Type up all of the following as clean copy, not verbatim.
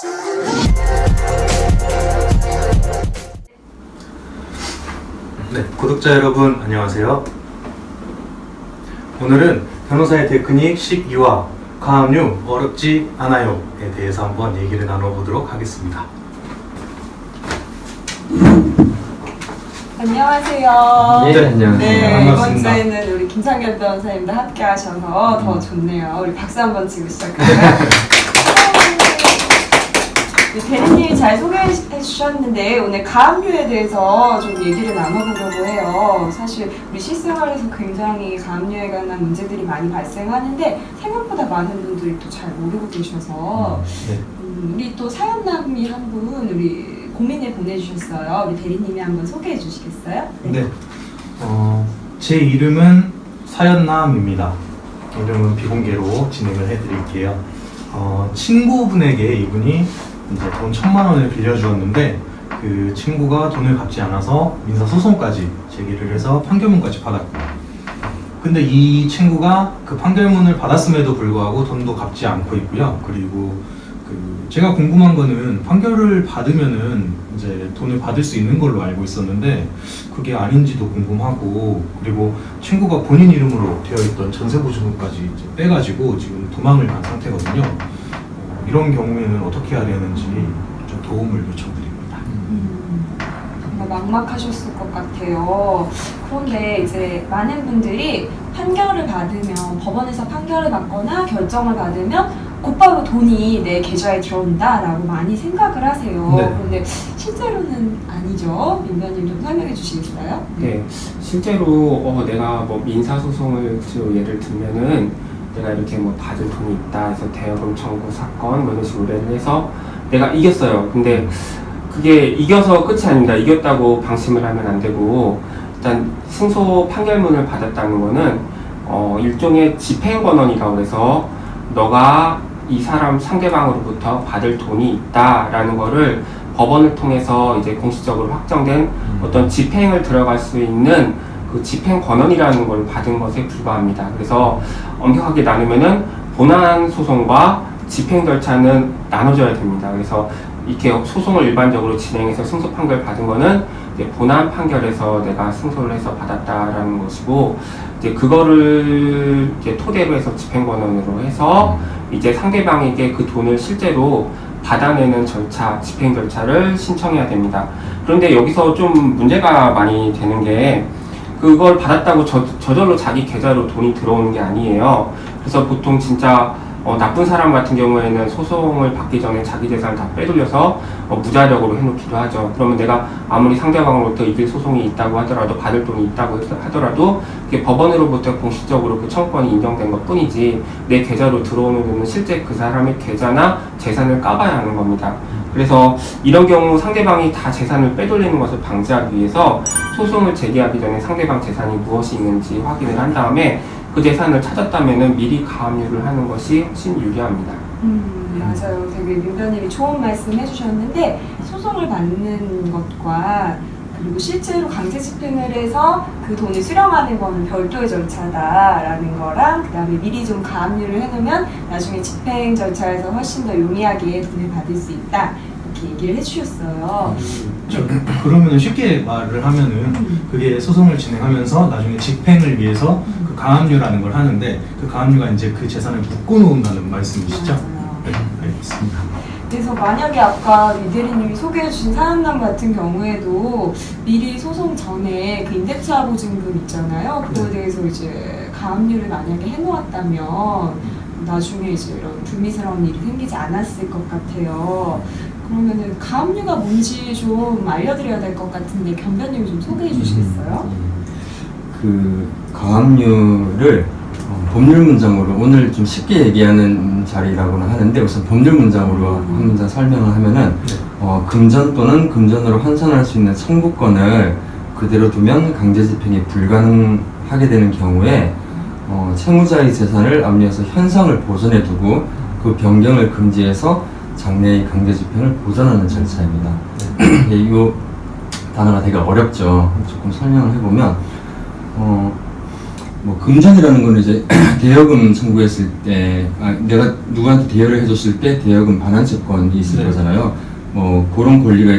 네, 구독자 여러분 안녕하세요. 오늘은 변호사의 테크닉 12화 가압류 어렵지 않아요에 대해서 한번 얘기를 나눠보도록 하겠습니다. 안녕하세요. 네, 안녕하세요. 네, 반갑습니다. 이번 주에는 우리 김창결 변호사님도 함께 하셔서 더 좋네요. 우리 박수 한번 치고 시작할까요? 대리님이 잘 소개해 주셨는데 오늘 가압류에 대해서 좀 얘기를 나눠보려고 해요. 사실 우리 실생활에서 굉장히 가압류에 관한 문제들이 많이 발생하는데 생각보다 많은 분들이 또 잘 모르고 계셔서 네. 우리 또 사연남이 한 분 우리 고민을 보내주셨어요. 우리 대리님이 한번 소개해 주시겠어요? 네. 제 이름은 사연남입니다. 이름은 비공개로 진행을 해드릴게요. 친구분에게 이분이 이제 돈 1,000만 원을 빌려주었는데 그 친구가 돈을 갚지 않아서 민사소송까지 제기를 해서 판결문까지 받았고, 근데 이 친구가 그 판결문을 받았음에도 불구하고 돈도 갚지 않고 있고요. 그리고 제가 궁금한 거는 판결을 받으면은 이제 돈을 받을 수 있는 걸로 알고 있었는데 그게 아닌지도 궁금하고, 그리고 친구가 본인 이름으로 되어 있던 전세보증금까지 이제 빼가지고 지금 도망을 간 상태거든요. 이런 경우에는 어떻게 해야 되는지 좀 도움을 요청드립니다. 정말 막막하셨을 것 같아요. 그런데 이제 많은 분들이 판결을 받으면, 법원에서 판결을 받거나 결정을 받으면 곧바로 돈이 내 계좌에 들어온다라고 많이 생각을 하세요. 네. 그런데 실제로는 아니죠. 민변님 좀 설명해 주시겠어요? 네, 실제로 내가 뭐 민사소송을 예를 들면은 내가 이렇게 뭐 받을 돈이 있다 해서 대여금 청구 사건 뭐 이런 식으로 해서 내가 이겼어요. 근데 그게 이겨서 끝이 아닙니다. 이겼다고 방심을 하면 안 되고, 일단 승소 판결문을 받았다는 거는 일종의 집행권원이라고 해서 너가 이 사람 상대방으로부터 받을 돈이 있다라는 거를 법원을 통해서 이제 공식적으로 확정된 어떤 집행을 들어갈 수 있는 그 집행권원이라는 걸 받은 것에 불과합니다. 그래서 엄격하게 나누면은 본안 소송과 집행 절차는 나눠져야 됩니다. 그래서 이렇게 소송을 일반적으로 진행해서 승소 판결 받은 거는 이제 본안 판결에서 내가 승소를 해서 받았다라는 것이고, 이제 그거를 이제 토대로 해서 집행권원으로 해서 이제 상대방에게 그 돈을 실제로 받아내는 절차, 집행 절차를 신청해야 됩니다. 그런데 여기서 좀 문제가 많이 되는 게, 그걸 받았다고 저절로 자기 계좌로 돈이 들어오는 게 아니에요. 그래서 보통 진짜 나쁜 사람 같은 경우에는 소송을 받기 전에 자기 재산 다 빼돌려서 무자력으로 해놓기도 하죠. 그러면 내가 아무리 상대방으로부터 이길 소송이 있다고 하더라도, 받을 돈이 있다고 하더라도 그게 법원으로부터 공식적으로 그 청구권이 인정된 것 뿐이지 내 계좌로 들어오는 돈은 실제 그 사람의 계좌나 재산을 까봐야 하는 겁니다. 그래서 이런 경우 상대방이 다 재산을 빼돌리는 것을 방지하기 위해서 소송을 제기하기 전에 상대방 재산이 무엇이 있는지 확인을 한 다음에 그 재산을 찾았다면 미리 가압류를 하는 것이 훨씬 유리합니다. 맞아요. 되게 민변님이 좋은 말씀 해주셨는데, 소송을 받는 것과 그리고 실제로 강제 집행을 해서 그 돈을 수령하는 거는 별도의 절차다라는 거랑, 그 다음에 미리 좀 가압류를 해놓으면 나중에 집행 절차에서 훨씬 더 용이하게 돈을 받을 수 있다, 이렇게 얘기를 해주셨어요. 그러면 쉽게 말을 하면은 그게 소송을 진행하면서 나중에 집행을 위해서 그 가압류라는 걸 하는데, 그 가압류가 이제 그 재산을 묶어놓는다는 말씀이시죠? 네, 알겠습니다. 그래서 만약에 아까 이대리님이 소개해주신 사연남 같은 경우에도 미리 소송 전에 그 임대차 보증금 있잖아요. 그거에 대해서 이제 가압류를 만약에 해놓았다면 나중에 이제 이런 불미스러운 일이 생기지 않았을 것 같아요. 그러면은 가압류가 뭔지 좀 알려드려야 될 것 같은데 변변님이 좀 소개해 주시겠어요? 그 가압류를 법률 문장으로, 오늘 좀 쉽게 얘기하는 자리라고는 하는데 우선 법률 문장으로 한 문장 설명을 하면은 금전 또는 금전으로 환산할 수 있는 청구권을 그대로 두면 강제 집행이 불가능하게 되는 경우에 채무자의 재산을 압류해서 현상을 보존해 두고 그 변경을 금지해서 장래의 강제 집행을 보전하는 절차입니다. 이 단어가 되게 어렵죠. 조금 설명을 해보면 뭐 금전이라는 건 이제 대여금 청구했을 때, 내가 누구한테 대여를 해줬을 때 대여금 반환 채권이 있을 네. 거잖아요. 뭐 그런 권리가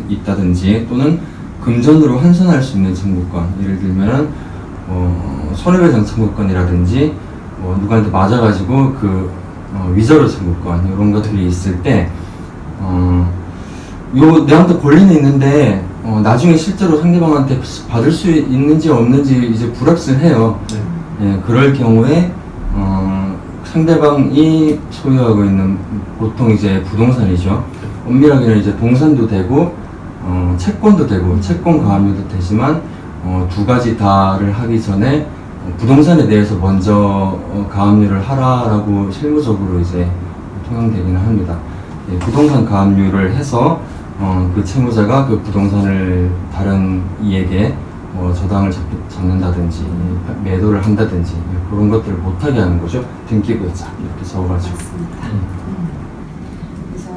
있다든지 또는 금전으로 환산할 수 있는 청구권, 예를 들면은 손해배상 청구권이라든지 뭐 누구한테 맞아가지고 그 위자료 청구권 이런 것들이 있을 때 내한테 권리는 있는데 나중에 실제로 상대방한테 받을 수 있는지 없는지 이제 불확실해요. 네. 예, 그럴 경우에 상대방이 소유하고 있는 보통 이제 부동산이죠. 엄밀하게는 이제 동산도 되고 채권도 되고 채권 가압류도 되지만 두 가지 다를 하기 전에 부동산에 대해서 먼저 가압류를 하라라고 실무적으로 이제 통용되기는 합니다. 예, 부동산 가압류를 해서 그 채무자가 그 부동산을 다른 이에게 저당을 잡는다든지 매도를 한다든지 그런 것들을 못하게 하는 거죠. 등기부에서 이렇게 적어가지고. 맞습니다. 그래서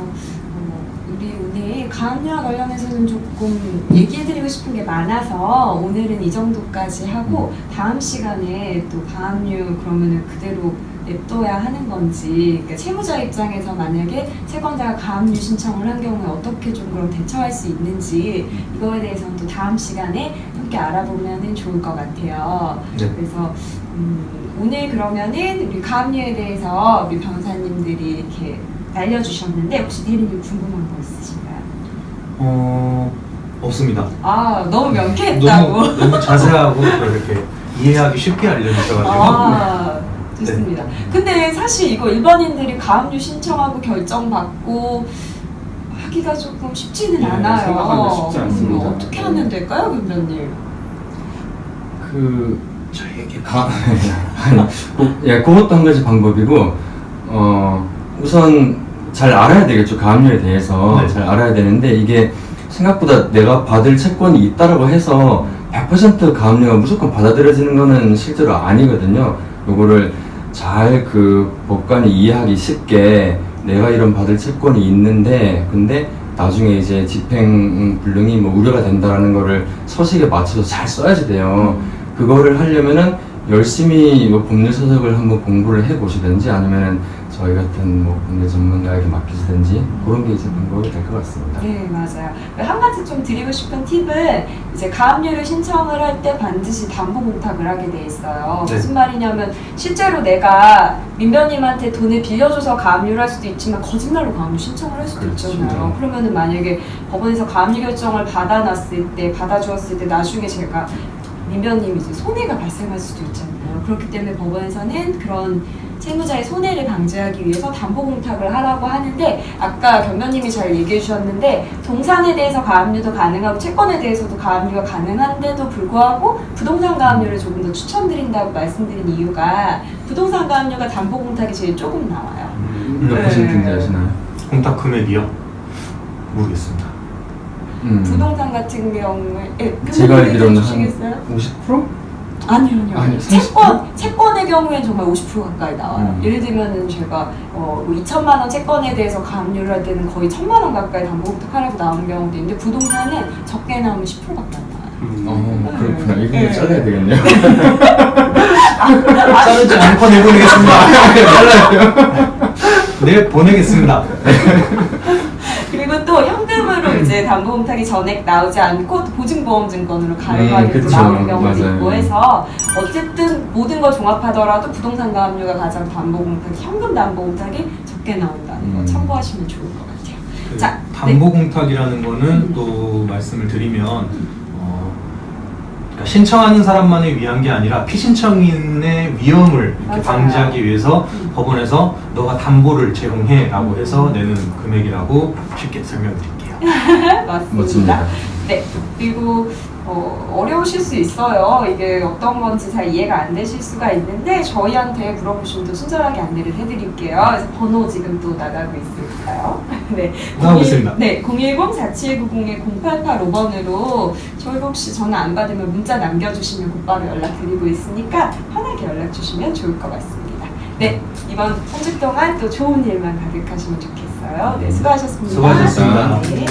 우리 오늘 가압류와 관련해서는 조금 얘기해드리고 싶은 게 많아서 오늘은 이 정도까지 하고 다음 시간에 또 가압류 그러면은 그대로 냅둬야 하는 건지, 그러니까 채무자 입장에서 만약에 채권자가 가압류 신청을 한 경우에 어떻게 좀 그럼 대처할 수 있는지 이거에 대해서는 또 다음 시간에 함께 알아보면 좋을 것 같아요. 네. 그래서 오늘 그러면은 우리 가압류에 대해서 우리 변호사님들이 이렇게 알려주셨는데 혹시 대리님 궁금한 거 있으신가요? 없습니다. 아, 너무 명쾌했다고. 너무 자세하고 또 이렇게 이해하기 쉽게 알려주셔가지고. 아, 좋습니다. 근데 사실 이거 일반인들이 가압류 신청하고 결정받고 하기가 조금 쉽지는 네, 않아요. 생각하기가 쉽지 않습니다. 어떻게 하면 될까요, 변호사님? 저에게 예, 그것도 한 가지 방법이고, 우선 잘 알아야 되겠죠. 가압류에 대해서 네. 잘 알아야 되는데 이게 생각보다 내가 받을 채권이 있다라고 해서 100% 가압류가 무조건 받아들여지는 거는 실제로 아니거든요. 요거를 잘 그 법관이 이해하기 쉽게 내가 이런 받을 채권이 있는데 근데 나중에 이제 집행 불능이 뭐 우려가 된다라는 거를 서식에 맞춰서 잘 써야지 돼요. 그거를 하려면은 열심히 이 법률 서적을 한번 공부를 해 보시든지 아니면은 저희 같은 뭐 법률 전문가에게 맡기시든지 그런 게 이제 방법이 될 것 같습니다. 네, 맞아요. 한 가지 좀 드리고 싶은 팁은 이제 가압류를 신청을 할 때 반드시 담보 공탁을 하게 돼 있어요. 네. 무슨 말이냐면 실제로 내가 민변님한테 돈을 빌려줘서 가압류를 할 수도 있지만 거짓말로 가압류 신청을 할 수도 그렇죠. 있잖아요. 그러면은 만약에 법원에서 가압류 결정을 받아주었을 때 나중에 제가 민변님이 이제 손해가 발생할 수도 있잖아요. 그렇기 때문에 법원에서는 그런 채무자의 손해를 방지하기 위해서 담보 공탁을 하라고 하는데 아까 변변님이 잘 얘기해 주셨는데 동산에 대해서 가압류도 가능하고 채권에 대해서도 가압류가 가능한데도 불구하고 부동산 가압류를 조금 더 추천드린다고 말씀드린 이유가 부동산 가압류가 담보 공탁이 제일 조금 나와요. 몇 퍼센트인지 아시나요? 공탁 금액이요? 모르겠습니다. 부동산 같은 경우에 제가 알기로는 한 주시겠어요? 50%? 아니요. 아니, 30%? 채권의 경우엔 정말 50% 가까이 나와요. 예를 들면은 제가 2천만 원 채권에 대해서 가압류를 할 때는 거의 1,000만 원 가까이 담보 공탁하라고 나오는 경우도 있는데 부동산은 적게 나오면 10%밖에 안 나와요. 그렇구나. 이거 네. 잘라야 되겠네요. 자르지 않고 내보내겠습니다. 네, 보내겠습니다. 그리고 또 현금으로 이제 담보 공탁이 전액 나오지 않고 또 보증보험증권으로 가능하게 또 그쵸. 나오는 경우도 맞아요. 있고 해서 어쨌든 모든 걸 종합하더라도 부동산 가압류가 가장 담보 공탁이 현금 담보 공탁이 적게 나온다는 거 참고하시면 좋을 것 같아요. 그 자, 담보 공탁이라는 거는 또 말씀을 드리면 그러니까 신청하는 사람만을 위한 게 아니라 피신청인의 위험을 이렇게 맞아요. 방지하기 위해서 법원에서 너가 담보를 제공해라고 해서 내는 금액이라고 쉽게 설명드릴게요. 맞습니다. 멋집니다. 네. 그리고 어려우실 수 있어요. 이게 어떤 건지 잘 이해가 안 되실 수가 있는데 저희한테 물어보시면 또 친절하게 안내를 해드릴게요. 그래서 번호 지금 또 나가고 있을까요? 네. 나가고 있습니다. 네. 010-4790-0885번으로 저희 혹시 전화 안 받으면 문자 남겨주시면 곧바로 연락드리고 있으니까 편하게 연락 주시면 좋을 것 같습니다. 네. 이번 3주 동안 또 좋은 일만 가득하시면 좋겠어요. 네. 수고하셨습니다. 수고하셨습니다. 네.